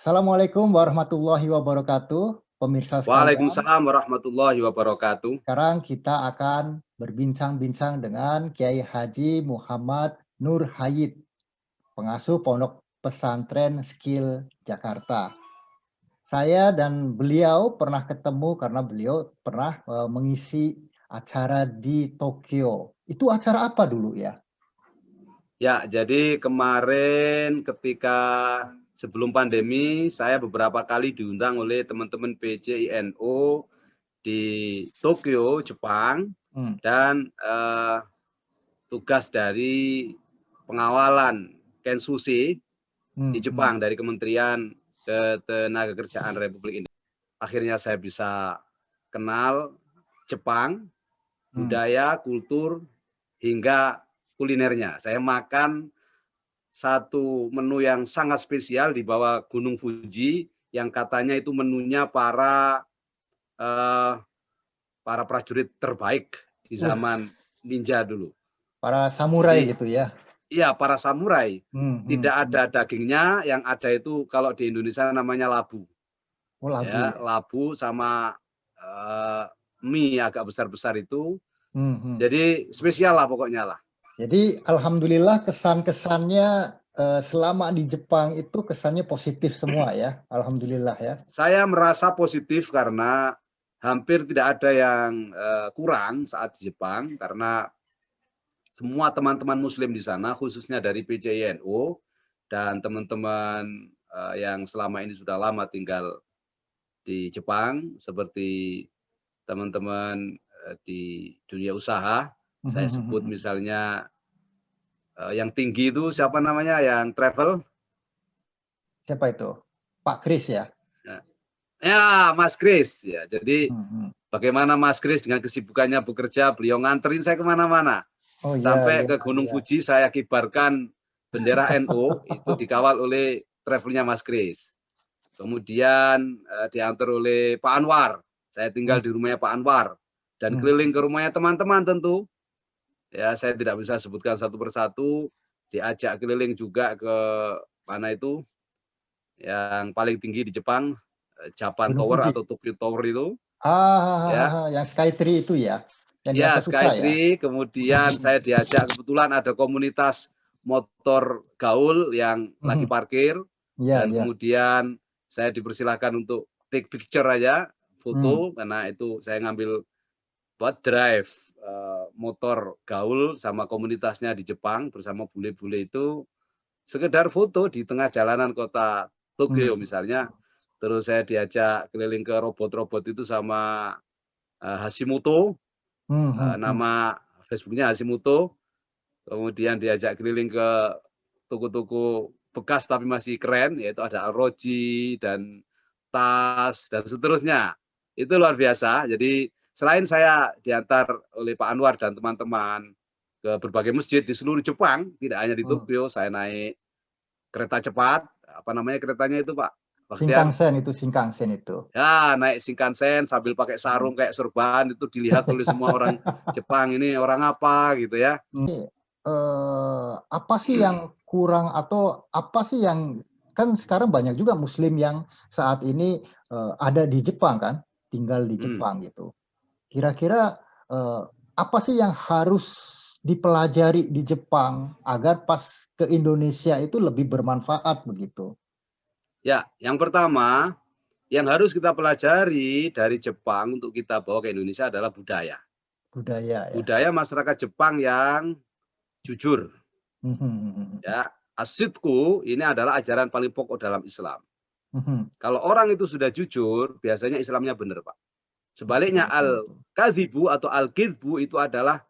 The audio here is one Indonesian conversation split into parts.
Assalamualaikum warahmatullahi wabarakatuh, pemirsa sekalian. Waalaikumsalam warahmatullahi wabarakatuh. Sekarang kita akan berbincang-bincang dengan Kiai Haji Muhammad Nur Hayid, pengasuh Pondok Pesantren Skill Jakarta. Saya dan beliau pernah ketemu karena beliau pernah mengisi acara di Tokyo. Itu acara apa dulu ya? Ya, jadi kemarin ketika sebelum pandemi, saya beberapa kali diundang oleh teman-teman PCINO di Tokyo, Jepang, dan tugas dari pengawalan Kensusi di Jepang dari Kementerian Ketenagakerjaan Republik Indonesia. Akhirnya saya bisa kenal Jepang, budaya, kultur, hingga kulinernya. Saya makan satu menu yang sangat spesial di bawah Gunung Fuji yang katanya itu menunya para prajurit terbaik di zaman ninja dulu. Para samurai Jadi, gitu ya? Iya, para samurai. Tidak ada dagingnya, yang ada itu kalau di Indonesia namanya labu. Oh, labu Ya, ya? labu sama mie agak besar-besar itu. Jadi spesial lah pokoknya lah. Jadi alhamdulillah kesan-kesannya selama di Jepang itu kesannya positif semua ya, alhamdulillah ya. Saya merasa positif karena hampir tidak ada yang kurang saat di Jepang, karena semua teman-teman muslim di sana, khususnya dari PCINO dan teman-teman yang selama ini sudah lama tinggal di Jepang, seperti teman-teman di dunia usaha, saya sebut misalnya yang tinggi itu siapa namanya, yang travel? Siapa itu? Pak Kris ya? Ya, Mas Kris. Ya, jadi bagaimana Mas Kris dengan kesibukannya bekerja, beliau nganterin saya kemana-mana. Oh, Sampai iya, ke Gunung iya. Fuji saya kibarkan bendera NU, itu dikawal oleh travelnya Mas Kris. Kemudian diantar oleh Pak Anwar. Saya tinggal di rumahnya Pak Anwar. Dan keliling ke rumahnya teman-teman tentu. Ya, saya tidak bisa sebutkan satu persatu. Diajak keliling juga ke mana itu, yang paling tinggi di Jepang, Japan Gunung Tower Fuji. atau Tokyo Tower itu. Ah, yang Skytree itu ya? Yang di Ya, Asakusa ya? Skytree. Kemudian saya diajak, kebetulan ada komunitas motor gaul yang lagi parkir. Iya, Dan iya. kemudian saya dipersilahkan untuk take picture aja, foto, karena itu saya ngambil buat drive motor gaul sama komunitasnya di Jepang bersama bule-bule itu, sekedar foto di tengah jalanan kota Tokyo misalnya. Terus saya diajak keliling ke robot-robot itu sama Hashimoto, nama Facebooknya Hashimoto. Kemudian diajak keliling ke toko-toko bekas tapi masih keren, yaitu ada Alroji dan tas dan seterusnya. Itu luar biasa. Jadi selain saya diantar oleh Pak Anwar dan teman-teman ke berbagai masjid di seluruh Jepang, tidak hanya di Tokyo, saya naik kereta cepat. Apa namanya keretanya itu, Pak Bakhtiar? Shinkansen itu. Ya, naik Shinkansen sambil pakai sarung kayak serban, itu dilihat oleh semua orang Jepang, ini orang apa gitu ya. Apa sih yang kurang atau apa sih yang, kan sekarang banyak juga muslim yang saat ini ada di Jepang kan, tinggal di Jepang gitu. Kira-kira apa sih yang harus dipelajari di Jepang agar pas ke Indonesia itu lebih bermanfaat begitu? Ya, yang pertama yang harus kita pelajari dari Jepang untuk kita bawa ke Indonesia adalah budaya. Budaya ya. Budaya masyarakat Jepang yang jujur. Ya, asidku ini adalah ajaran paling pokok dalam Islam. Kalau orang itu sudah jujur, biasanya Islamnya benar, Pak. Sebaliknya al-kadhibu atau al-kidbu itu adalah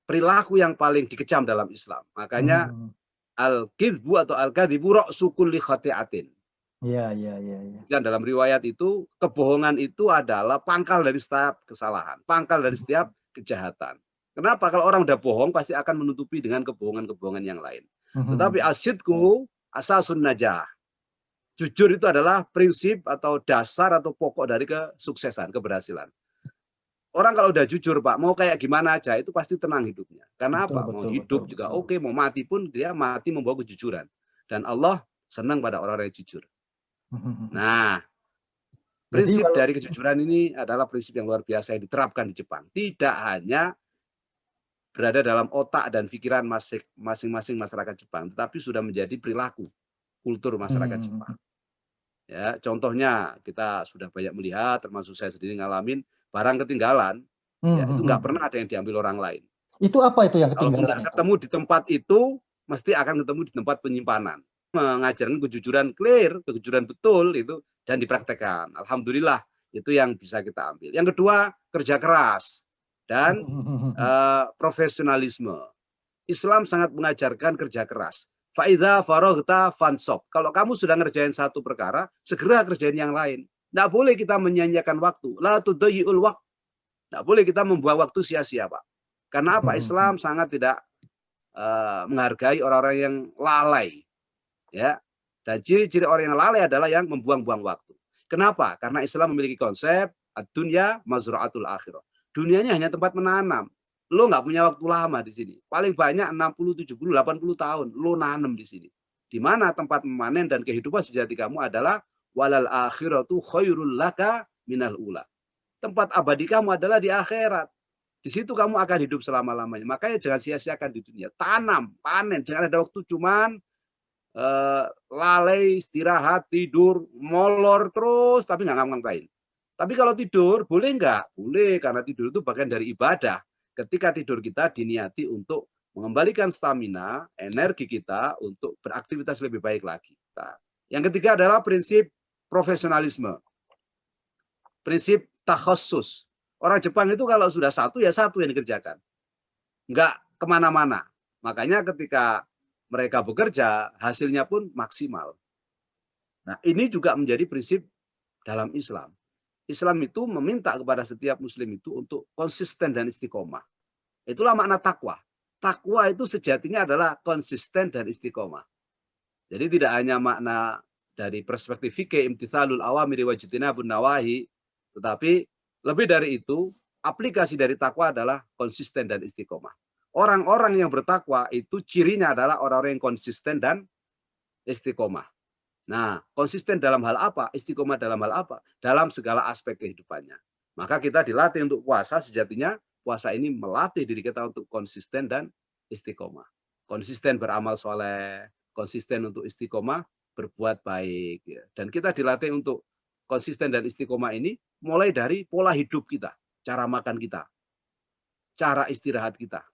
perilaku yang paling dikecam dalam Islam. Makanya al-kidbu atau al-kadhibu ra'su kulli khati'atin. Iya. Dan dalam riwayat itu, kebohongan itu adalah pangkal dari setiap kesalahan, pangkal dari setiap kejahatan. Kenapa? Kalau orang udah bohong, pasti akan menutupi dengan kebohongan-kebohongan yang lain. Tetapi asidku asasun najah. Jujur itu adalah prinsip atau dasar atau pokok dari kesuksesan, keberhasilan. Orang kalau udah jujur, Pak, mau kayak gimana aja, itu pasti tenang hidupnya. Karena apa? Mau hidup juga oke, mau mati pun dia mati membawa kejujuran. Dan Allah senang pada orang-orang yang jujur. Nah, Jadi prinsip kalau dari kejujuran ini adalah prinsip yang luar biasa yang diterapkan di Jepang. Tidak hanya berada dalam otak dan pikiran masing-masing masyarakat Jepang, tetapi sudah menjadi perilaku kultur masyarakat Jepang. Ya, contohnya kita sudah banyak melihat, termasuk saya sendiri ngalamin barang ketinggalan, ya itu nggak pernah ada yang diambil orang lain. Itu apa itu yang Kalaupun ketinggalan nggak itu? ketemu di tempat itu, mesti akan ketemu di tempat penyimpanan. Mengajarkan kejujuran clear, kejujuran betul itu dan dipraktekkan. Alhamdulillah itu yang bisa kita ambil. Yang kedua, kerja keras dan profesionalisme. Islam sangat mengajarkan kerja keras. Faidha faroghta fansop. Kalau kamu sudah ngerjain satu perkara, segera kerjain yang lain. Nggak boleh kita menyanyiakan waktu. La tudayyi'ul waqt. Nggak boleh kita membuang waktu sia-sia, Pak. Karena apa? Islam sangat tidak menghargai orang-orang yang lalai. Ya. Dan ciri-ciri orang yang lalai adalah yang membuang-buang waktu. Kenapa? Karena Islam memiliki konsep ad-dunya mazra'atul akhirah. Dunianya hanya tempat menanam. Lo nggak punya waktu lama di sini. Paling banyak 60, 70, 80 tahun. Lo nanam di sini. Di mana tempat memanen dan kehidupan sejati kamu adalah walal akhiratu khairul laka minal ula. Tempat abadi kamu adalah di akhirat. Di situ kamu akan hidup selama-lamanya. Makanya jangan sia-siakan di dunia. Tanam, panen. Jangan ada waktu cuman lalai, istirahat, tidur, molor terus, tapi nggak ngapa-ngapain. Tapi kalau tidur, boleh nggak? Boleh, karena tidur itu bagian dari ibadah. Ketika tidur kita diniati untuk mengembalikan stamina, energi kita untuk beraktivitas lebih baik lagi. Nah, yang ketiga adalah prinsip profesionalisme. Prinsip takhassus. Orang Jepang itu kalau sudah satu, ya satu yang dikerjakan. Nggak kemana-mana. Makanya ketika mereka bekerja, hasilnya pun maksimal. Nah, ini juga menjadi prinsip dalam Islam. Islam itu meminta kepada setiap muslim itu untuk konsisten dan istiqomah. Itulah makna takwa. Takwa itu sejatinya adalah konsisten dan istiqomah. Jadi tidak hanya makna dari perspektif fikih imtithalul awamiri wajtinabun nawahi, tetapi lebih dari itu, aplikasi dari takwa adalah konsisten dan istiqomah. Orang-orang yang bertakwa itu cirinya adalah orang-orang yang konsisten dan istiqomah. Nah, konsisten dalam hal apa? Istiqomah dalam hal apa? Dalam segala aspek kehidupannya. Maka kita dilatih untuk puasa, sejatinya puasa ini melatih diri kita untuk konsisten dan istiqomah. Konsisten beramal soleh, konsisten untuk istiqomah berbuat baik. Dan kita dilatih untuk konsisten dan istiqomah ini mulai dari pola hidup kita, cara makan kita, cara istirahat kita,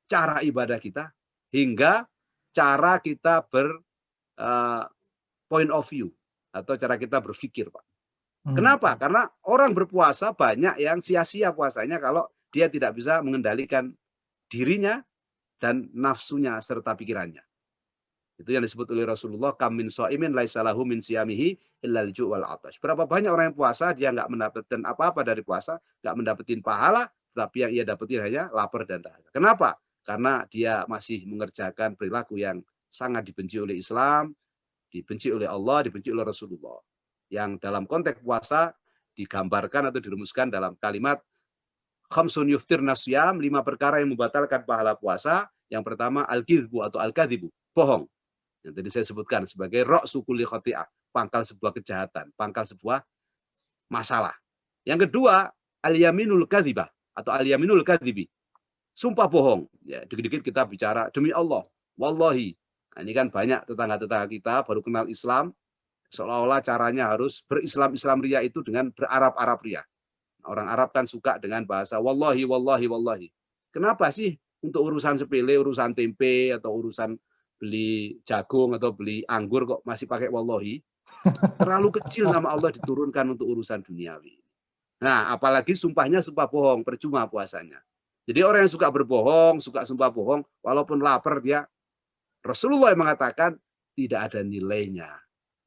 cara ibadah kita, hingga cara kita point of view atau cara kita berpikir, Pak. Kenapa? Karena orang berpuasa banyak yang sia-sia puasanya kalau dia tidak bisa mengendalikan dirinya dan nafsunya serta pikirannya. Itu yang disebut oleh Rasulullah, kam min shaimin laisa lahu min siyamihi illal ju' wal atash. Berapa banyak orang yang puasa dia nggak mendapatkan apa-apa dari puasa, nggak mendapatkan pahala, tetapi yang ia dapetin hanya lapar dan dahaga. Kenapa? Karena dia masih mengerjakan perilaku yang sangat dibenci oleh Islam, dibenci oleh Allah, dibenci oleh Rasulullah. Yang dalam konteks puasa digambarkan atau dirumuskan dalam kalimat khamsun yuftirna syiyam, 5 perkara yang membatalkan pahala puasa. Yang pertama al-kizbu atau al-kadhibu, bohong. Yang tadi saya sebutkan sebagai ra'su kulli khati'ah, pangkal sebuah kejahatan, pangkal sebuah masalah. Yang kedua al-yaminul kadhibah atau al-yaminul kadhibi, sumpah bohong. Ya, dikit-dikit kita bicara demi Allah, wallahi. Nah, ini kan banyak tetangga-tetangga kita baru kenal Islam, seolah-olah caranya harus berislam-islam ria itu dengan berarab-arab ria. Orang Arab kan suka dengan bahasa wallahi, wallahi, wallahi. Kenapa sih untuk urusan sepele, urusan tempe, atau urusan beli jagung, atau beli anggur kok masih pakai wallahi? Terlalu kecil nama Allah diturunkan untuk urusan duniawi. Nah, apalagi sumpahnya sumpah bohong, percuma puasanya. Jadi orang yang suka berbohong, suka sumpah bohong, walaupun lapar dia, Rasulullah yang mengatakan tidak ada nilainya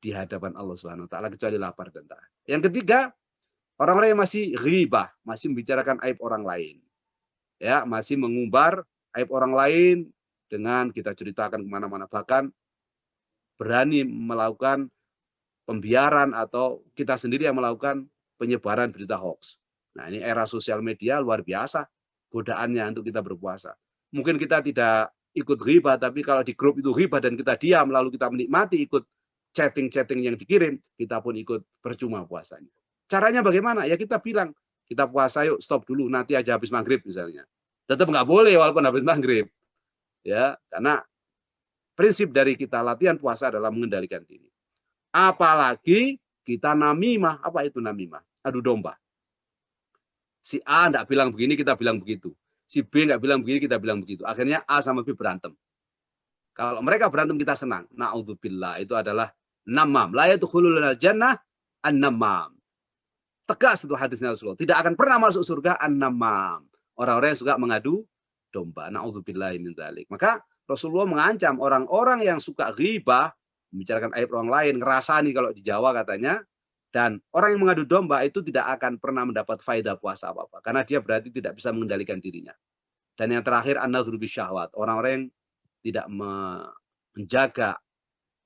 di hadapan Allah Subhanahu wa taala kecuali lapar dan dahaga. Yang ketiga, orang-orang yang masih ghibah, masih membicarakan aib orang lain. Ya, masih mengumbar aib orang lain dengan kita ceritakan kemana-mana. Bahkan berani melakukan pembiaran atau kita sendiri yang melakukan penyebaran berita hoax. Nah, ini era sosial media luar biasa godaannya untuk kita berpuasa. Mungkin kita tidak ikut ghibah, tapi kalau di grup itu ghibah dan kita diam lalu kita menikmati ikut chatting-chatting yang dikirim, kita pun ikut percuma puasanya. Caranya bagaimana? Ya kita bilang, kita puasa yuk, stop dulu, nanti aja habis maghrib misalnya. Tetap nggak boleh walaupun habis maghrib. Ya, karena prinsip dari kita latihan puasa adalah mengendalikan diri. Apalagi kita namimah. Apa itu namimah? Adu domba. Si A nggak bilang begini, kita bilang begitu. Si B nggak bilang begini, kita bilang begitu. Akhirnya A sama B berantem. Kalau mereka berantem, kita senang. Na'udzubillah. Itu adalah namam. La yadkhulul jannah an-namam. Tegas itu hadisnya Rasulullah. Tidak akan pernah masuk surga an-namam. Orang-orang yang suka mengadu domba. Na'udzubillah min dzalik. Maka Rasulullah mengancam orang-orang yang suka ghibah, membicarakan aib orang lain, ngerasani kalau di Jawa katanya, dan orang yang mengadu domba itu tidak akan pernah mendapat faedah puasa apa-apa. Karena dia berarti tidak bisa mengendalikan dirinya. Dan yang terakhir, an-nadhru bisyahwat. Orang-orang yang tidak menjaga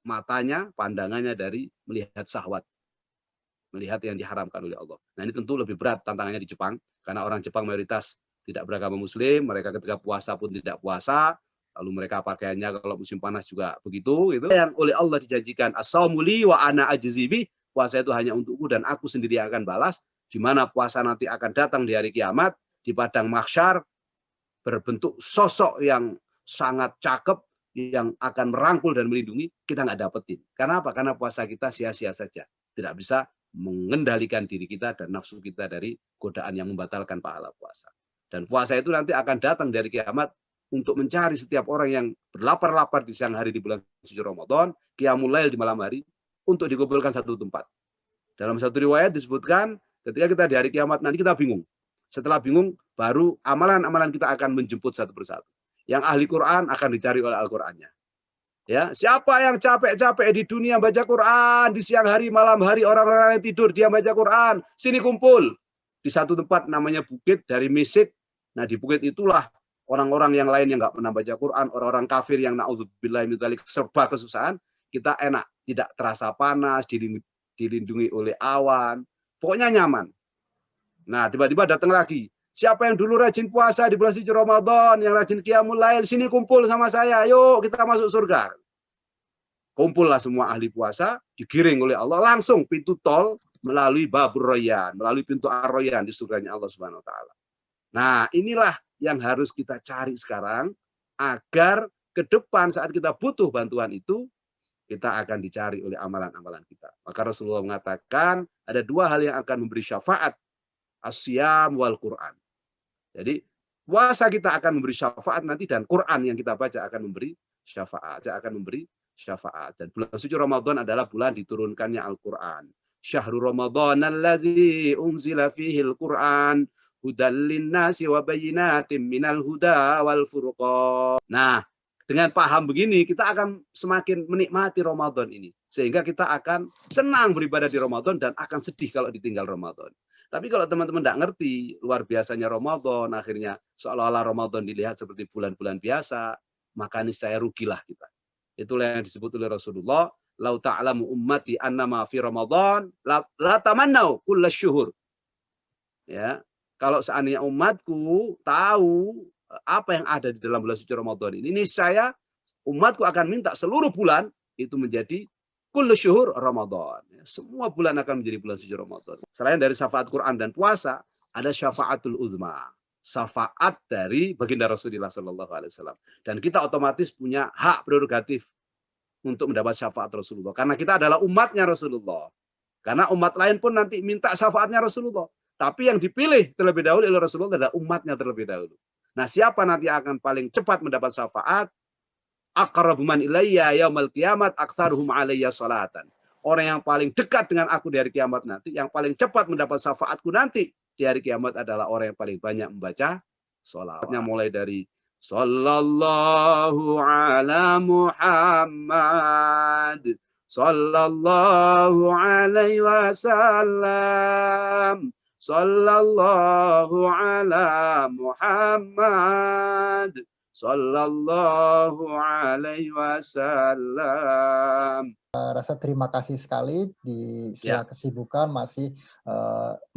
matanya, pandangannya dari melihat syahwat. Melihat yang diharamkan oleh Allah. Nah, ini tentu lebih berat tantangannya di Jepang. Karena orang Jepang mayoritas tidak beragama muslim. Mereka ketika puasa pun tidak puasa. Lalu mereka pakaiannya kalau musim panas juga begitu. Gitu. Yang oleh Allah dijanjikan, as-shaumu li wa ana ajzi bih. Puasa itu hanya untukku dan aku sendiri akan balas. Di mana puasa nanti akan datang di hari kiamat. Di padang mahsyar. Berbentuk sosok yang sangat cakep. Yang akan merangkul dan melindungi. Kita nggak dapetin. Karena apa? Karena puasa kita sia-sia saja. Tidak bisa mengendalikan diri kita dan nafsu kita dari godaan yang membatalkan pahala puasa. Dan puasa itu nanti akan datang dari kiamat untuk mencari setiap orang yang berlapar-lapar di siang hari di bulan suci Ramadan, qiyamul lail di malam hari, untuk dikumpulkan satu tempat. Dalam satu riwayat disebutkan, ketika kita di hari kiamat nanti kita bingung. Setelah bingung, baru amalan-amalan kita akan menjemput satu persatu. Yang ahli Quran akan dicari oleh Al-Qur'annya. Ya, siapa yang capek-capek di dunia baca Quran, di siang hari, malam hari, orang-orang yang tidur, dia baca Quran, sini kumpul. Di satu tempat namanya bukit dari Mesik. Nah, di bukit itulah orang-orang yang lain yang nggak pernah baca Quran, orang-orang kafir yang na'udzubillah min dzalik serba kesusahan, kita enak, tidak terasa panas, dilindungi oleh awan, pokoknya nyaman. Nah, tiba-tiba datang lagi. Siapa yang dulu rajin puasa di bulan suci Ramadan, yang rajin qiyamul lail, sini kumpul sama saya, yuk kita masuk surga. Kumpullah semua ahli puasa, digiring oleh Allah langsung pintu tol melalui Babur Rayyan, melalui pintu Ar-Rayyan di surganya Allah Subhanahu wa taala. Nah, inilah yang harus kita cari sekarang agar ke depan saat kita butuh bantuan itu, kita akan dicari oleh amalan-amalan kita. Maka Rasulullah mengatakan ada dua hal yang akan memberi syafaat, as-siyam wal Quran. Jadi puasa kita akan memberi syafaat nanti dan Quran yang kita baca akan memberi syafaat, Dan bulan suci Ramadan adalah bulan diturunkannya Al-Qur'an. Syahrul Ramadan alladzi unzila fihi al-Qur'an hudal linnasi wa bayyinatin minal huda wal furqan. Nah, dengan paham begini kita akan semakin menikmati Ramadan ini sehingga kita akan senang beribadah di Ramadan dan akan sedih kalau ditinggal Ramadan. Tapi kalau teman-teman tidak ngerti luar biasanya Ramadan, akhirnya seolah-olah Ramadan dilihat seperti bulan-bulan biasa, maka niscaya rugilah kita. Itulah yang disebut oleh Rasulullah, "Lau ta'lamu ummati annama fi Ramadan la tamannau kullasyuhur." Ya, kalau seandainya umatku tahu apa yang ada di dalam bulan suci Ramadan ini, niscaya umatku akan minta seluruh bulan itu menjadi kullu syuhur Ramadan. Semua bulan akan menjadi bulan suci Ramadan. Selain dari syafaat Quran dan puasa, ada syafaatul uzma. Syafaat dari baginda Rasulullah SAW. Dan kita otomatis punya hak prerogatif untuk mendapat syafaat Rasulullah. Karena kita adalah umatnya Rasulullah. Karena umat lain pun nanti minta syafaatnya Rasulullah. Tapi yang dipilih terlebih dahulu oleh Rasulullah adalah umatnya terlebih dahulu. Nah, siapa nanti akan paling cepat mendapat syafaat? Aqrabu man ilayya yaumal kiamat aktsaruhum alayya salatan. Orang yang paling dekat dengan aku di hari kiamat nanti, yang paling cepat mendapat syafaatku nanti di hari kiamat adalah orang yang paling banyak membaca sholawatnya, mulai dari sallallahu ala Muhammad sallallahu alaihi wasallam sallallahu ala Muhammad sallallahu alaihi wasallam. Rasa terima kasih sekali di sela kesibukan masih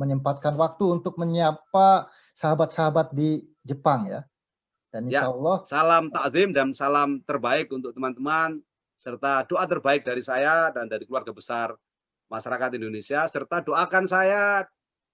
menyempatkan waktu untuk menyapa sahabat-sahabat di Jepang ya. Dan insya Allah salam takzim dan salam terbaik untuk teman-teman serta doa terbaik dari saya dan dari keluarga besar masyarakat Indonesia, serta doakan saya,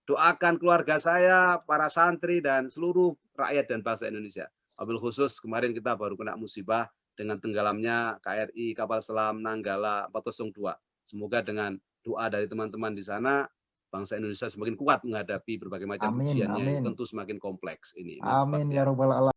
doakan keluarga saya, para santri, dan seluruh rakyat dan bangsa Indonesia. Wabil khusus kemarin kita baru kena musibah dengan tenggelamnya KRI kapal selam Nanggala 402. Semoga dengan doa dari teman-teman di sana, bangsa Indonesia semakin kuat menghadapi berbagai macam Amin, ujiannya yang amin. tentu semakin kompleks ini. Amin ya sebabnya. robbal alamin.